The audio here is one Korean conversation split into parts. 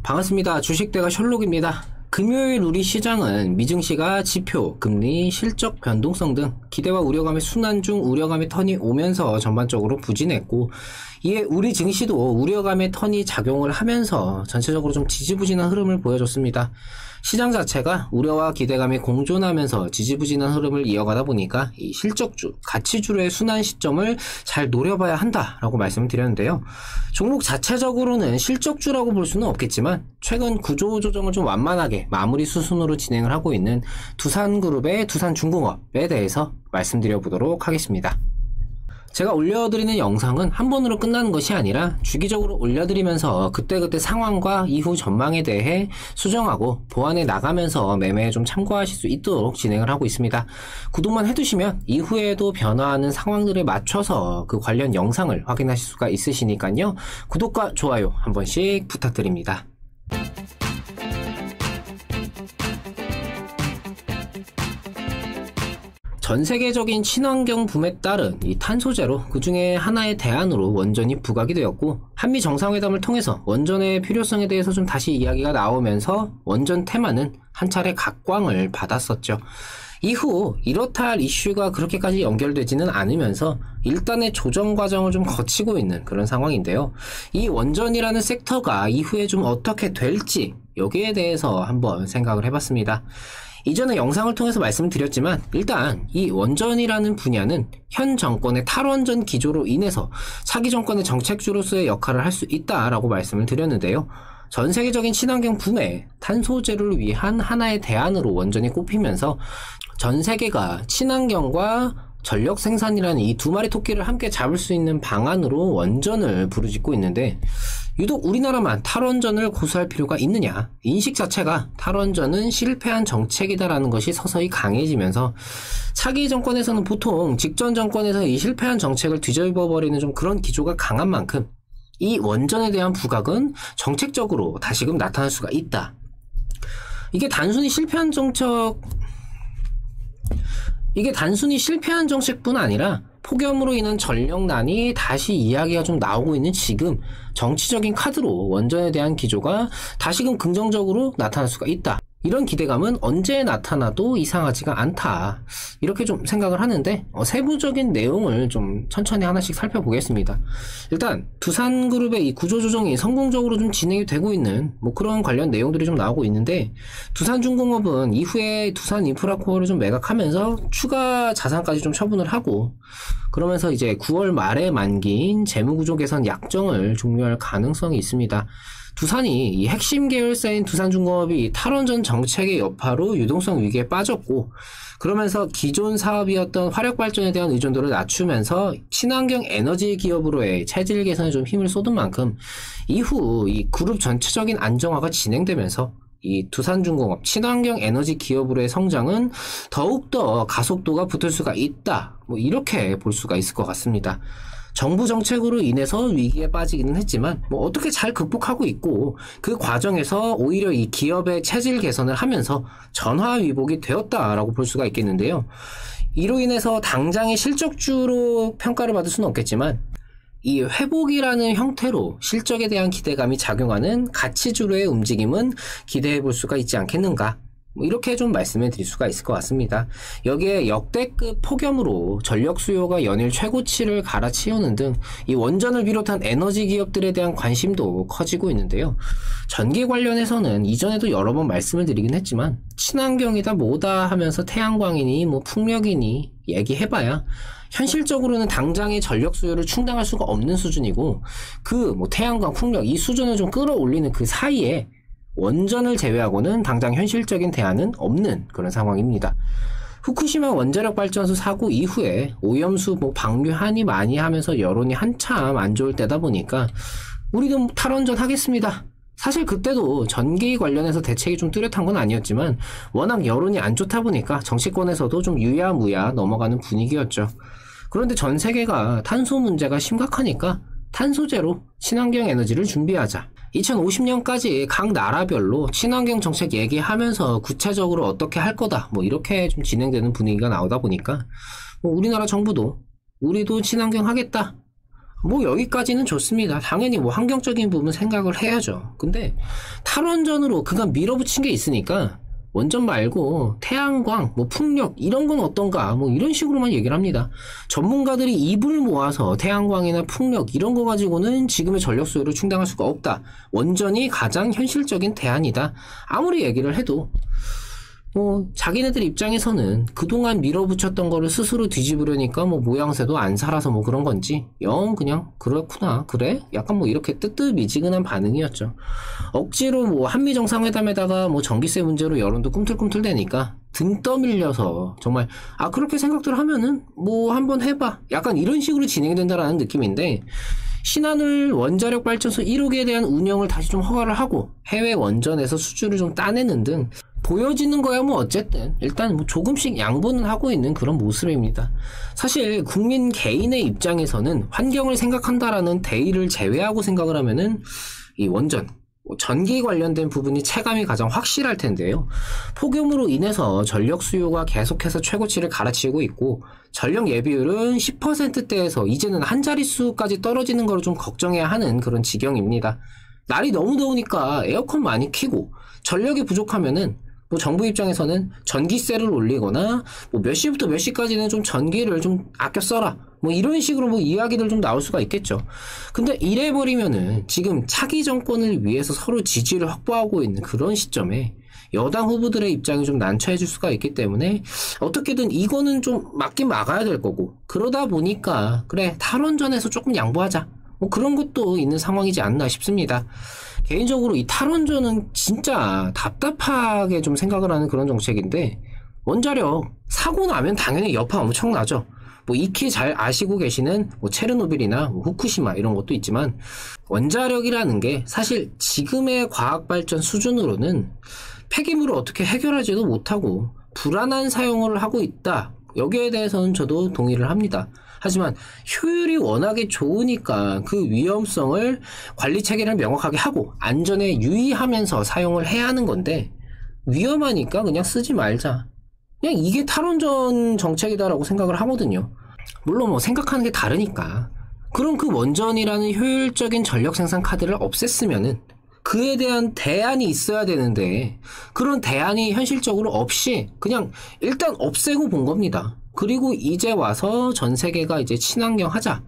반갑습니다. 주식대가 셜록입니다. 금요일 우리 시장은 미증시가 지표, 금리, 실적 변동성 등 기대와 우려감의 순환 중 우려감의 턴이 오면서 전반적으로 부진했고, 이에 우리 증시도 우려감의 턴이 작용을 하면서 전체적으로 좀 지지부진한 흐름을 보여줬습니다. 시장 자체가 우려와 기대감이 공존하면서 지지부진한 흐름을 이어가다 보니까 이 실적주, 가치주로의 순환 시점을 잘 노려봐야 한다라고 말씀을 드렸는데요. 종목 자체적으로는 실적주라고 볼 수는 없겠지만 최근 구조 조정을 좀 완만하게 마무리 수순으로 진행을 하고 있는 두산그룹의 두산중공업에 대해서 말씀드려보도록 하겠습니다. 제가 올려드리는 영상은 한 번으로 끝나는 것이 아니라 주기적으로 올려드리면서 그때그때 상황과 이후 전망에 대해 수정하고 보완해 나가면서 매매에 좀 참고하실 수 있도록 진행을 하고 있습니다. 구독만 해두시면 이후에도 변화하는 상황들에 맞춰서 그 관련 영상을 확인하실 수가 있으시니까요. 구독과 좋아요 한 번씩 부탁드립니다. 전 세계적인 친환경 붐에 따른 이 탄소제로 그 중에 하나의 대안으로 원전이 부각이 되었고, 한미 정상회담을 통해서 원전의 필요성에 대해서 좀 다시 이야기가 나오면서 원전 테마는 한 차례 각광을 받았었죠. 이후 이렇다 할 이슈가 그렇게까지 연결되지는 않으면서 일단의 조정 과정을 좀 거치고 있는 그런 상황인데요. 이 원전이라는 섹터가 이후에 좀 어떻게 될지 여기에 대해서 한번 생각을 해봤습니다. 이전에 영상을 통해서 말씀을 드렸지만 일단 이 원전이라는 분야는 현 정권의 탈원전 기조로 인해서 차기 정권의 정책주로서의 역할을 할 수 있다라고 말씀을 드렸는데요. 전 세계적인 친환경 붐에 탄소제로를 위한 하나의 대안으로 원전이 꼽히면서 전 세계가 친환경과 전력 생산이라는 이 두 마리 토끼를 함께 잡을 수 있는 방안으로 원전을 부르짖고 있는데, 유독 우리나라만 탈원전을 고수할 필요가 있느냐, 인식 자체가 탈원전은 실패한 정책이다라는 것이 서서히 강해지면서 차기 정권에서는 보통 직전 정권에서 이 실패한 정책을 뒤집어버리는 좀 그런 기조가 강한 만큼 이 원전에 대한 부각은 정책적으로 다시금 나타날 수가 있다. 이게 단순히 실패한 정책뿐 아니라 폭염으로 인한 전력난이 다시 이야기가 좀 나오고 있는 지금 정치적인 카드로 원전에 대한 기조가 다시금 긍정적으로 나타날 수가 있다. 이런 기대감은 언제 나타나도 이상하지가 않다. 이렇게 좀 생각을 하는데 세부적인 내용을 좀 천천히 하나씩 살펴보겠습니다. 일단 두산그룹의 이 구조조정이 성공적으로 좀 진행이 되고 있는 그런 관련 내용들이 좀 나오고 있는데, 두산중공업은 이후에 두산인프라코어를 좀 매각하면서 추가 자산까지 좀 처분을 하고, 그러면서 이제 9월 말에 만기인 재무구조 개선 약정을 종료할 가능성이 있습니다. 두산이 이 핵심 계열사인 두산중공업이 탈원전 정책의 여파로 유동성 위기에 빠졌고, 그러면서 기존 사업이었던 화력발전에 대한 의존도를 낮추면서 친환경 에너지 기업으로의 체질 개선에 좀 힘을 쏟은 만큼 이후 이 그룹 전체적인 안정화가 진행되면서 이 두산중공업 친환경 에너지 기업으로의 성장은 더욱더 가속도가 붙을 수가 있다. 이렇게 볼 수가 있을 것 같습니다. 정부 정책으로 인해서 위기에 빠지기는 했지만 어떻게 잘 극복하고 있고, 그 과정에서 오히려 이 기업의 체질 개선을 하면서 전화위복이 되었다라고 볼 수가 있겠는데요. 이로 인해서 당장의 실적주로 평가를 받을 수는 없겠지만 이 회복이라는 형태로 실적에 대한 기대감이 작용하는 가치주로의 움직임은 기대해 볼 수가 있지 않겠는가, 이렇게 좀 말씀을 드릴 수가 있을 것 같습니다. 여기에 역대급 폭염으로 전력 수요가 연일 최고치를 갈아치우는 등 이 원전을 비롯한 에너지 기업들에 대한 관심도 커지고 있는데요. 전기 관련해서는 이전에도 여러 번 말씀을 드리긴 했지만 친환경이다 뭐다 하면서 태양광이니 풍력이니 얘기해봐야 현실적으로는 당장의 전력 수요를 충당할 수가 없는 수준이고, 태양광, 풍력 이 수준을 좀 끌어올리는 그 사이에 원전을 제외하고는 당장 현실적인 대안은 없는 그런 상황입니다. 후쿠시마 원자력 발전소 사고 이후에 오염수 방류하니 많이 하면서 여론이 한참 안 좋을 때다 보니까 우리도 탈원전 하겠습니다. 사실 그때도 전기 관련해서 대책이 좀 뚜렷한 건 아니었지만 워낙 여론이 안 좋다 보니까 정치권에서도 좀 유야무야 넘어가는 분위기였죠. 그런데 전 세계가 탄소 문제가 심각하니까 탄소제로 친환경 에너지를 준비하자. 2050년까지 각 나라별로 친환경 정책 얘기하면서 구체적으로 어떻게 할 거다 이렇게 좀 진행되는 분위기가 나오다 보니까 우리나라 정부도 우리도 친환경 하겠다, 뭐 여기까지는 좋습니다. 당연히 뭐 환경적인 부분 생각을 해야죠. 근데 탈원전으로 그간 밀어붙인 게 있으니까 원전 말고 태양광, 뭐 풍력 이런 건 어떤가 뭐 이런 식으로만 얘기를 합니다. 전문가들이 입을 모아서 태양광이나 풍력 이런 거 가지고는 지금의 전력 수요를 충당할 수가 없다. 원전이 가장 현실적인 대안이다. 아무리 얘기를 해도 뭐 자기네들 입장에서는 그동안 밀어붙였던 거를 스스로 뒤집으려니까 뭐 모양새도 안 살아서 뭐 그런 건지 영 그냥 그렇구나 그래? 약간 뭐 이렇게 뜨뜻미지근한 반응이었죠. 억지로 뭐 한미 정상회담에다가 뭐 전기세 문제로 여론도 꿈틀꿈틀 대니까 등 떠밀려서 정말 그렇게 생각들 하면은 뭐 한번 해봐 약간 이런 식으로 진행이 된다라는 느낌인데, 신한울 원자력 발전소 1호기에 대한 운영을 다시 좀 허가를 하고 해외 원전에서 수주를 좀 따내는 등 보여지는 거야 뭐 어쨌든 일단 뭐 조금씩 양보는 하고 있는 그런 모습입니다. 사실 국민 개인의 입장에서는 환경을 생각한다라는 대의를 제외하고 생각을 하면은 이 원전 전기 관련된 부분이 체감이 가장 확실할 텐데요. 폭염으로 인해서 전력 수요가 계속해서 최고치를 갈아치우고 있고 전력 예비율은 10%대에서 이제는 한 자릿수까지 떨어지는 걸 좀 걱정해야 하는 그런 지경입니다. 날이 너무 더우니까 에어컨 많이 켜고 전력이 부족하면은 뭐 정부 입장에서는 전기세를 올리거나 뭐 몇 시부터 몇 시까지는 좀 전기를 좀 아껴 써라 뭐 이런 식으로 뭐 이야기들 좀 나올 수가 있겠죠. 근데 이래버리면은 지금 차기 정권을 위해서 서로 지지를 확보하고 있는 그런 시점에 여당 후보들의 입장이 좀 난처해질 수가 있기 때문에 어떻게든 이거는 좀 막긴 막아야 될 거고, 그러다 보니까 그래 탈원전에서 조금 양보하자 뭐 그런 것도 있는 상황이지 않나 싶습니다. 개인적으로 이 탈원전은 진짜 답답하게 좀 생각을 하는 그런 정책인데, 원자력 사고 나면 당연히 여파 엄청나죠. 뭐 익히 잘 아시고 계시는 뭐 체르노빌이나 뭐 후쿠시마 이런 것도 있지만, 원자력이라는 게 사실 지금의 과학발전 수준으로는 폐기물을 어떻게 해결하지도 못하고 불안한 사용을 하고 있다. 여기에 대해서는 저도 동의를 합니다. 하지만 효율이 워낙에 좋으니까 그 위험성을 관리 체계를 명확하게 하고 안전에 유의하면서 사용을 해야 하는 건데, 위험하니까 그냥 쓰지 말자. 그냥 이게 탈원전 정책이다라고 생각을 하거든요. 물론 뭐 생각하는 게 다르니까. 그럼 그 원전이라는 효율적인 전력 생산 카드를 없앴으면은 그에 대한 대안이 있어야 되는데, 그런 대안이 현실적으로 없이 그냥 일단 없애고 본 겁니다. 그리고 이제 와서 전 세계가 이제 친환경 하자.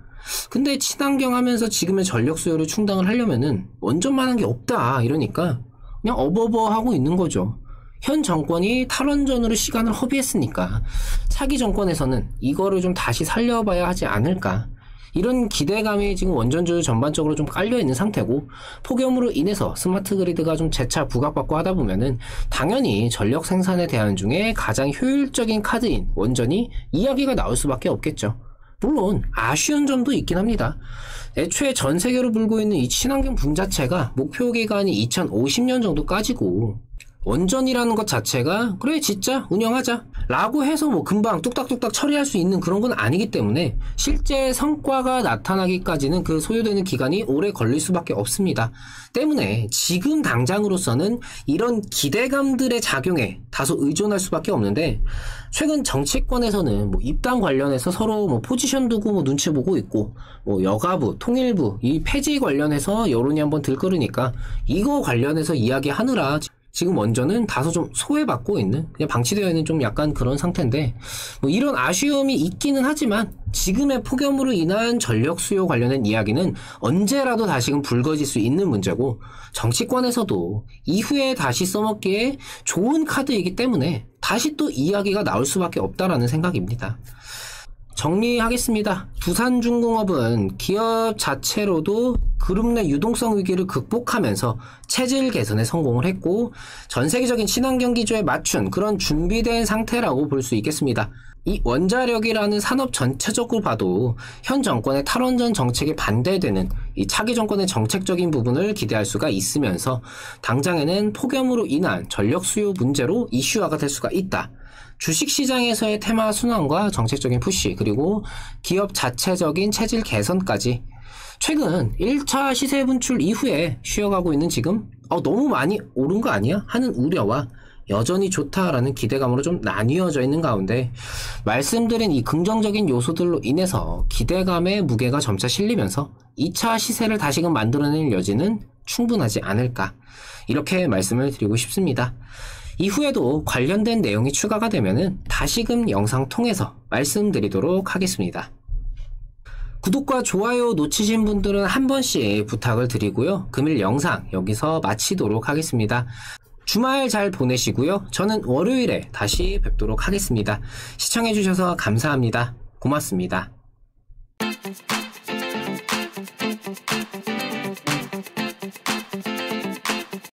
근데 친환경 하면서 지금의 전력 수요를 충당을 하려면은 원전만한 게 없다 이러니까 그냥 어버버 하고 있는 거죠. 현 정권이 탈원전으로 시간을 허비했으니까 차기 정권에서는 이거를 좀 다시 살려봐야 하지 않을까, 이런 기대감이 지금 원전주 전반적으로 좀 깔려있는 상태고, 폭염으로 인해서 스마트 그리드가 좀 재차 부각받고 하다 보면은 당연히 전력 생산에 대한 중에 가장 효율적인 카드인 원전이 이야기가 나올 수밖에 없겠죠. 물론 아쉬운 점도 있긴 합니다. 애초에 전 세계로 불고 있는 이 친환경 붐 자체가 목표 기간이 2050년 정도까지고, 원전이라는 것 자체가 그래 진짜 운영하자 라고 해서 뭐 금방 뚝딱뚝딱 처리할 수 있는 그런 건 아니기 때문에 실제 성과가 나타나기까지는 그 소요되는 기간이 오래 걸릴 수밖에 없습니다. 때문에 지금 당장으로서는 이런 기대감들의 작용에 다소 의존할 수밖에 없는데, 최근 정치권에서는 뭐 입당 관련해서 서로 뭐 포지션 두고 뭐 눈치 보고 있고, 뭐 여가부, 통일부 이 폐지 관련해서 여론이 한번 들끓으니까 이거 관련해서 이야기하느라 지금 원전은 다소 좀 소외받고 있는, 그냥 방치되어 있는 좀 약간 그런 상태인데, 뭐 이런 아쉬움이 있기는 하지만 지금의 폭염으로 인한 전력 수요 관련된 이야기는 언제라도 다시금 불거질 수 있는 문제고, 정치권에서도 이후에 다시 써먹기에 좋은 카드이기 때문에 다시 또 이야기가 나올 수밖에 없다라는 생각입니다. 정리하겠습니다. 두산중공업은 기업 자체로도 그룹 내 유동성 위기를 극복하면서 체질 개선에 성공을 했고, 전 세계적인 친환경 기조에 맞춘 그런 준비된 상태라고 볼 수 있겠습니다. 이 원자력이라는 산업 전체적으로 봐도 현 정권의 탈원전 정책에 반대되는 이 차기 정권의 정책적인 부분을 기대할 수가 있으면서, 당장에는 폭염으로 인한 전력 수요 문제로 이슈화가 될 수가 있다. 주식시장에서의 테마 순환과 정책적인 푸시, 그리고 기업 자체적인 체질 개선까지 최근 1차 시세 분출 이후에 쉬어가고 있는 지금 너무 많이 오른 거 아니야? 하는 우려와 여전히 좋다라는 기대감으로 좀 나뉘어져 있는 가운데 말씀드린 이 긍정적인 요소들로 인해서 기대감의 무게가 점차 실리면서 2차 시세를 다시금 만들어낼 여지는 충분하지 않을까, 이렇게 말씀을 드리고 싶습니다. 이후에도 관련된 내용이 추가가 되면은 다시금 영상 통해서 말씀드리도록 하겠습니다. 구독과 좋아요 놓치신 분들은 한 번씩 부탁을 드리고요. 금일 영상 여기서 마치도록 하겠습니다. 주말 잘 보내시고요. 저는 월요일에 다시 뵙도록 하겠습니다. 시청해주셔서 감사합니다. 고맙습니다.